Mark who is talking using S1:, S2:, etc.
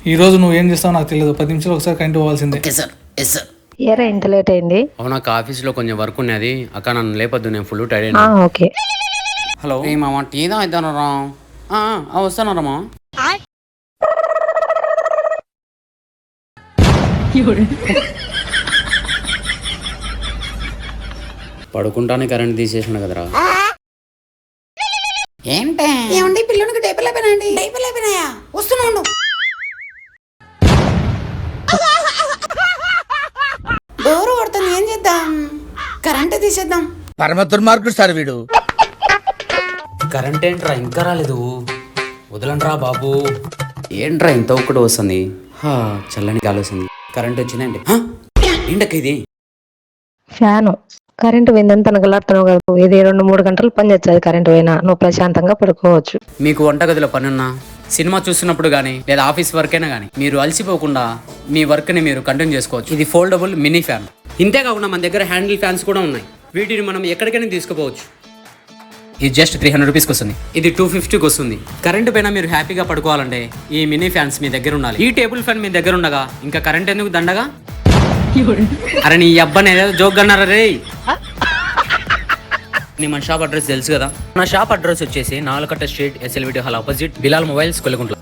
S1: ఈ రోజు నువ్వు ఏం చేస్తావో నాకు తెలియదు. 10 నిమిషాలు ఒకసారి కరెంట్ పోవాల్సిందే.
S2: Okay sir. Yes sir.
S3: ఏరా ఇంత లేట్ అయింది?
S2: అవును అక్క, ఆఫీస్లో కొంచెం వర్క్ ఉన్నది అక్క, నన్ను లేపొద్దు, నేను ఫుల్ టైడ్
S3: ఆ,
S2: అయినా.
S3: ఓకే.
S2: హలో ఏ మామ, టీ దా ఇద్దానరా? వస్తానరా? పడుకుంటానే కరెంట్ తీసేసిన కదరా. ఏంటే
S4: ఏమండి పిల్లలకి డైపర్లు అయిపోయినాయండి. డైపర్లు అయిపోయినాయా? వస్తున్నాను. డోర్ కొడుతుంది, ఏం చేద్దాం? కరెంట్ తీసేద్దాం.
S5: పరమ దుర్మార్గుడు సార్ వీడు.
S2: కరెంట్ ఏంట్రా ఇంకా రాలేదు? వదలండ్రా బాబు. ఏంట్రా ఇంత ఒక్కటి వస్తుంది? చల్లని గాలి వస్తుంది. కరెంట్ వచ్చిందండి. ఏంటక్క ఇది?
S3: ఫ్యాను. కరెంటు పోయిందని తనకలాడుతున్నావు కదా, ఇది 2-3 గంటలు పని చేస్తుంది. కరెంటు పోయినా నువ్వు ప్రశాంతంగా పడుకోవచ్చు.
S2: మీకు వంటగదిలో పని ఉన్నా, సినిమా చూస్తున్నప్పుడు కానీ, లేదా ఆఫీస్ వర్క్ అయినా కానీ మీరు అలసిపోకుండా మీ వర్క్ని మీరు కంటిన్యూ చేసుకోవచ్చు. ఇది ఫోల్డబుల్ మినీ ఫ్యాన్. ఇంతే కాకుండా మన దగ్గర హ్యాండిల్ ఫ్యాన్స్ కూడా ఉన్నాయి. వీటిని మనం ఎక్కడికైనా తీసుకుపోవచ్చు. ఇది జస్ట్ 300 రూపీస్కి వస్తుంది. ఇది 250కి వస్తుంది. కరెంట్ పైన మీరు హ్యాపీగా పడుకోవాలంటే ఈ మినీ ఫ్యాన్స్ మీ దగ్గర ఉండాలి. ఈ టేబుల్ ఫ్యాన్ మీ దగ్గర ఉండగా ఇంకా కరెంట్ ఎందుకు దండగా? అరే నీ అబ్బాయి ఏదో జోక్ అన్నారా రే? నీ మన షాప్ అడ్రస్ తెలుసు కదా. నా షాప్ అడ్రస్ వచ్చేసి 4 street, SLVT hall opposite, Bilal mobiles, కొలగుంట్ల.